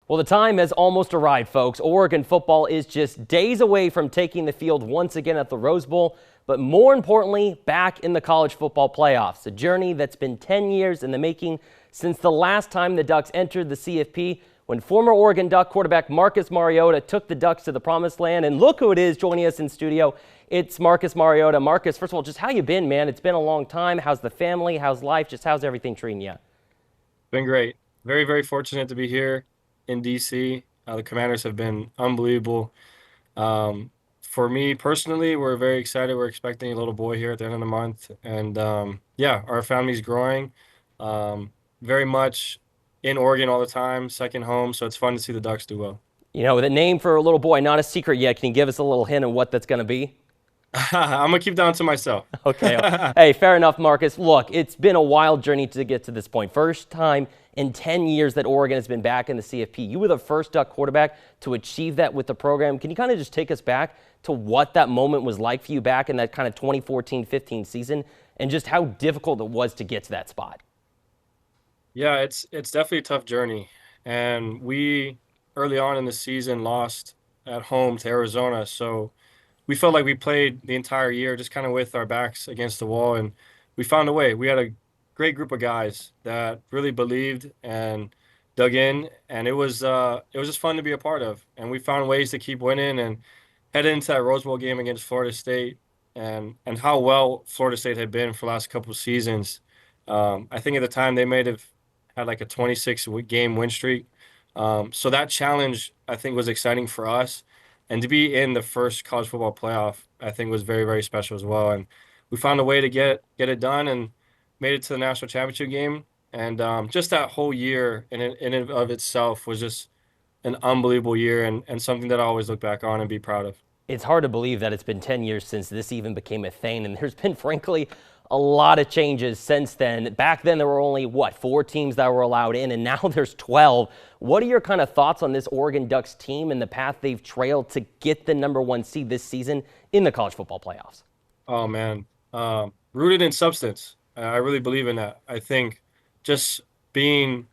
Well, the time has almost arrived, folks. Oregon football is just days away from taking the field once again at the Rose Bowl, but more importantly, back in the college football playoffs, a journey that's been 10 years in the making since the last time the Ducks entered the CFP, when former Oregon Duck quarterback Marcus Mariota took the Ducks to the promised land. And look who it is joining us in studio. It's Marcus Mariota. Marcus, first of all, just how you been, man? It's been a long time. How's the family? How's life? Just how's everything treating you? Been great. Very, very fortunate to be here in DC. The Commanders have been unbelievable. For me personally, we're very excited. We're expecting a little boy here at the end of the month. And yeah, our family's growing. Very much in Oregon all the time, second home. So it's fun to see the Ducks do well. You know, the name for a little boy, not a secret yet. Can you give us a little hint of what that's going to be? I'm gonna keep that to myself. Okay. Hey, fair enough, Marcus. Look, it's been a wild journey to get to this point. First time in 10 years that Oregon has been back in the CFP. You were the first Duck quarterback to achieve that with the program. Can you kind of just take us back to what that moment was like for you back in that kind of 2014-15 season and just how difficult it was to get to that spot? Yeah, it's definitely a tough journey. And we early on in the season lost at home to Arizona. So we felt like we played the entire year just kind of with our backs against the wall, and we found a way. We had a great group of guys that really believed and dug in, and it was just fun to be a part of. And we found ways to keep winning and head into that Rose Bowl game against Florida State, and how well Florida State had been for the last couple of seasons. I think at the time they may have had like a 26 game win streak. So that challenge I think was exciting for us, and to be in the first college football playoff, I think was very, very special as well. And we found a way to get it done and made it to the national championship game. And just that whole year in and of itself was just an unbelievable year, and something that I always look back on and be proud of. It's hard to believe that it's been 10 years since this even became a thing, and there's been, frankly, a lot of changes since then. Back then, there were only, what, 4 teams that were allowed in, and now there's 12. What are your kind of thoughts on this Oregon Ducks team and the path they've trailed to get the #1 seed this season in the college football playoffs? Oh man, rooted in substance. I really believe in that. I think just being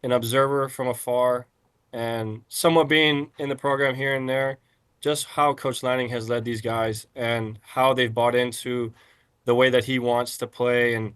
an observer from afar and somewhat being in the program here and there, just how Coach Lanning has led these guys and how they've bought into the way that he wants to play. And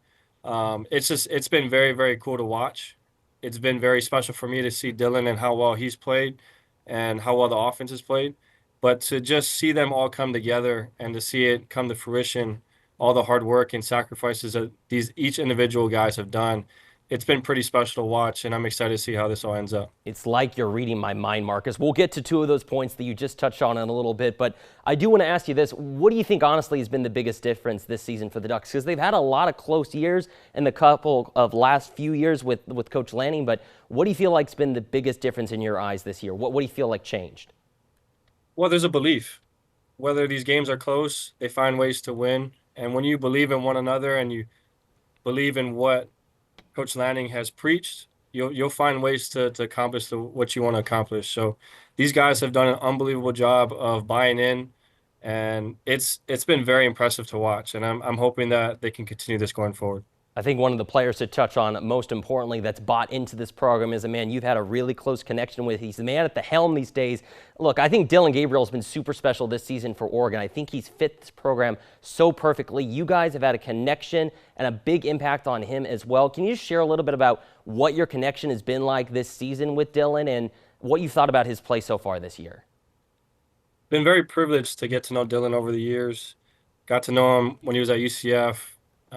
it's been very, very cool to watch. It's been very special for me to see Dylan and how well he's played and how well the offense has played. But to just see them all come together and to see it come to fruition, all the hard work and sacrifices that these each individual guys have done, it's been pretty special to watch, and I'm excited to see how this all ends up. It's like you're reading my mind, Marcus. We'll get to 2 of those points that you just touched on in a little bit, but I do want to ask you this. What do you think, honestly, has been the biggest difference this season for the Ducks? Because they've had a lot of close years in the couple of last few years with Coach Lanning, but what do you feel like has been the biggest difference in your eyes this year? What do you feel like changed? Well, there's a belief. Whether these games are close, they find ways to win. And when you believe in one another and you believe in what Coach Lanning has preached, you'll find ways to accomplish what you want to accomplish. So these guys have done an unbelievable job of buying in, and it's been very impressive to watch. And I'm hoping that they can continue this going forward. I think one of the players to touch on most importantly that's bought into this program is a man you've had a really close connection with. He's the man at the helm these days. Look, I think Dylan Gabriel has been super special this season for Oregon. I think he's fit this program so perfectly. You guys have had a connection and a big impact on him as well. Can you just share a little bit about what your connection has been like this season with Dylan and what you thought about his play so far this year? Been very privileged to get to know Dylan over the years. Got to know him when he was at UCF,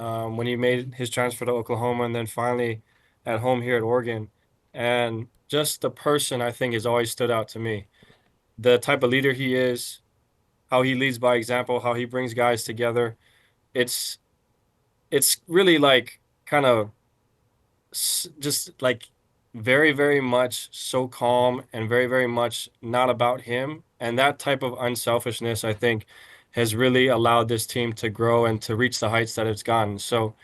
when he made his transfer to Oklahoma, and then finally at home here at Oregon. And just the person I think has always stood out to me. The type of leader he is, how he leads by example, how he brings guys together. It's it's really like kind of just like very, very much so calm and very, very much not about him. And that type of unselfishness, I think, has really allowed this team to grow and to reach the heights that it's gotten. So,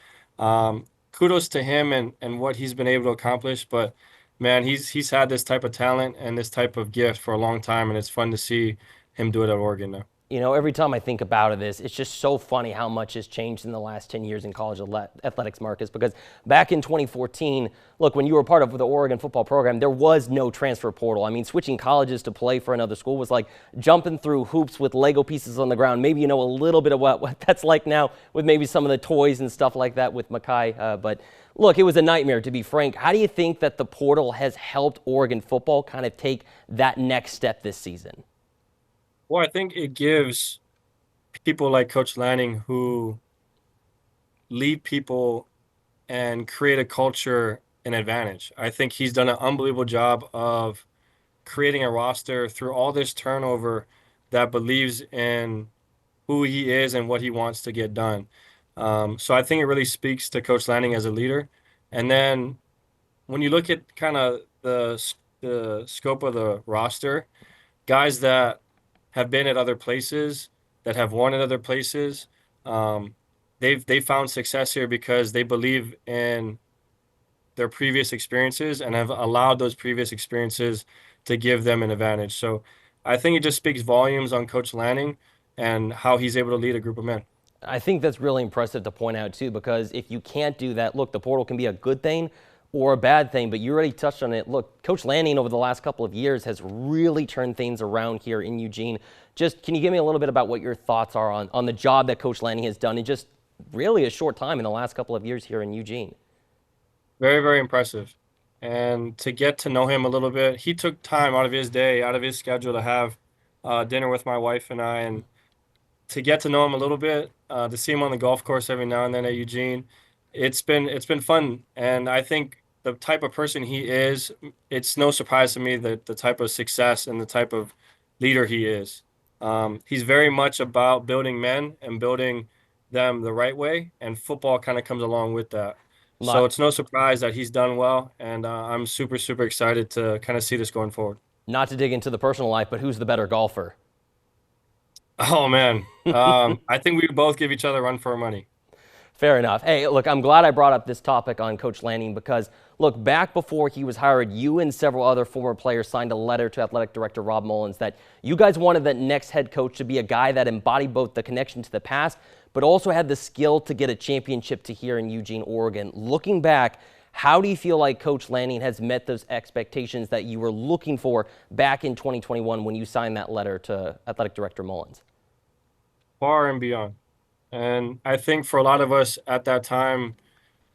kudos to him and what he's been able to accomplish. But man, he's had this type of talent and this type of gift for a long time, and it's fun to see him do it at Oregon now. You know, every time I think about this, it's just so funny how much has changed in the last 10 years in college athletics, Marcus, because back in 2014, look, when you were part of the Oregon football program, there was no transfer portal. I mean, switching colleges to play for another school was like jumping through hoops with Lego pieces on the ground. Maybe you know a little bit of what that's like now with maybe some of the toys and stuff like that with Makai. But look, it was a nightmare, to be frank. How do you think that the portal has helped Oregon football kind of take that next step this season? Well, I think it gives people like Coach Lanning who lead people and create a culture an advantage. I think he's done an unbelievable job of creating a roster through all this turnover that believes in who he is and what he wants to get done. So I think it really speaks to Coach Lanning as a leader. And then when you look at kind of the scope of the roster, guys that have been at other places, that have won at other places, um, they've found success here because they believe in their previous experiences and have allowed those previous experiences to give them an advantage. So I think it just speaks volumes on Coach Lanning and how he's able to lead a group of men. I think that's really impressive to point out, too, because if you can't do that, look, the portal can be a good thing or a bad thing, but you already touched on it. Look, Coach Lanning over the last couple of years has really turned things around here in Eugene. Just can you give me a little bit about what your thoughts are on the job that Coach Lanning has done in just really a short time in the last couple of years here in Eugene? Very, very impressive. And to get to know him a little bit, he took time out of his day, out of his schedule to have dinner with my wife and I. And to get to know him a little bit, to see him on the golf course every now and then at Eugene, it's been fun. And I think the type of person he is, it's no surprise to me that the type of success and the type of leader he is. He's very much about building men and building them the right way, and football kind of comes along with that. So Not, it's no surprise that he's done well, and I'm super, super excited to kind of see this going forward. not to dig into the personal life, but who's the better golfer? Oh man, I think we both give each other a run for our money. Fair enough. Hey, look, I'm glad I brought up this topic on Coach Lanning because, look, back before he was hired, you and several other former players signed a letter to Athletic Director Rob Mullins that you guys wanted that next head coach to be a guy that embodied both the connection to the past, but also had the skill to get a championship to here in Eugene, Oregon. Looking back, how do you feel like Coach Lanning has met those expectations that you were looking for back in 2021 when you signed that letter to Athletic Director Mullins? Far and beyond. And I think for a lot of us at that time,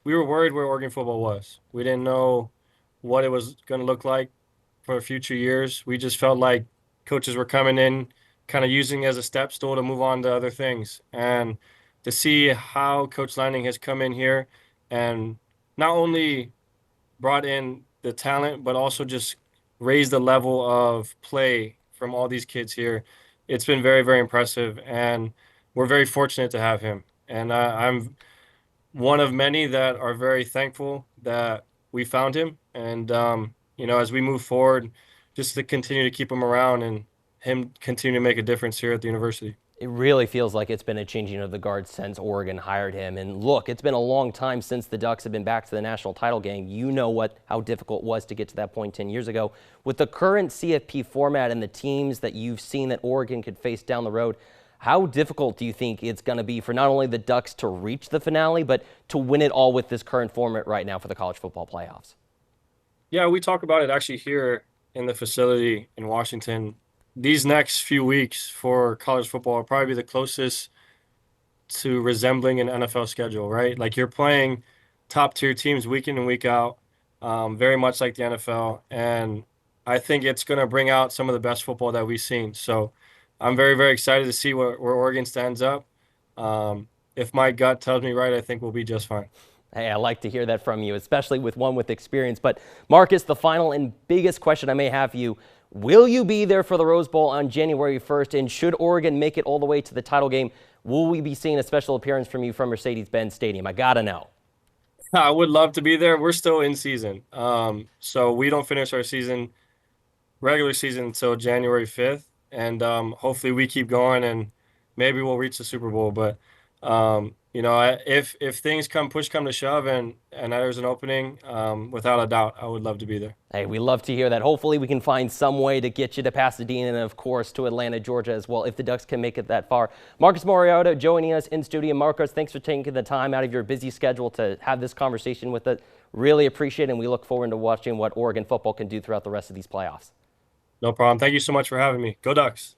we were worried where Oregon football was. We didn't know what it was going to look like for future years. We just felt like coaches were coming in, kind of using it as a step stool to move on to other things. And to see how Coach Lanning has come in here and not only brought in the talent, but also just raised the level of play from all these kids here. It's been very, very impressive, and we're very fortunate to have him. And I'm one of many that are very thankful that we found him. And as we move forward, just to continue to keep him around and him continue to make a difference here at the university. It really feels like it's been a changing of the guard since Oregon hired him. And look, it's been a long time since the Ducks have been back to the national title game. You know how difficult it was to get to that point 10 years ago. With the current CFP format and the teams that you've seen that Oregon could face down the road, how difficult do you think it's going to be for not only the Ducks to reach the finale, but to win it all with this current format right now for the college football playoffs? Yeah, we talk about it actually here in the facility in Washington. These next few weeks for college football will probably be the closest to resembling an NFL schedule, right? Like you're playing top tier teams week in and week out, very much like the NFL. And I think it's going to bring out some of the best football that we've seen. So I'm very, very excited to see where Oregon stands up. If my gut tells me right, I think we'll be just fine. Hey, I like to hear that from you, especially with one with experience. But Marcus, the final and biggest question I may have for you, will you be there for the Rose Bowl on January 1st? And should Oregon make it all the way to the title game, will we be seeing a special appearance from you from Mercedes-Benz Stadium? I got to know. I would love to be there. We're still in season. So we don't finish our regular season until January 5th. And hopefully we keep going and maybe we'll reach the Super Bowl. But If things push come to shove and there's an opening, without a doubt, I would love to be there. Hey, we love to hear that. Hopefully we can find some way to get you to Pasadena and, of course, to Atlanta, Georgia as well, if the Ducks can make it that far. Marcus Mariota joining us in studio. Marcus, thanks for taking the time out of your busy schedule to have this conversation with us. Really appreciate it, and we look forward to watching what Oregon football can do throughout the rest of these playoffs. No problem. Thank you so much for having me. Go Ducks.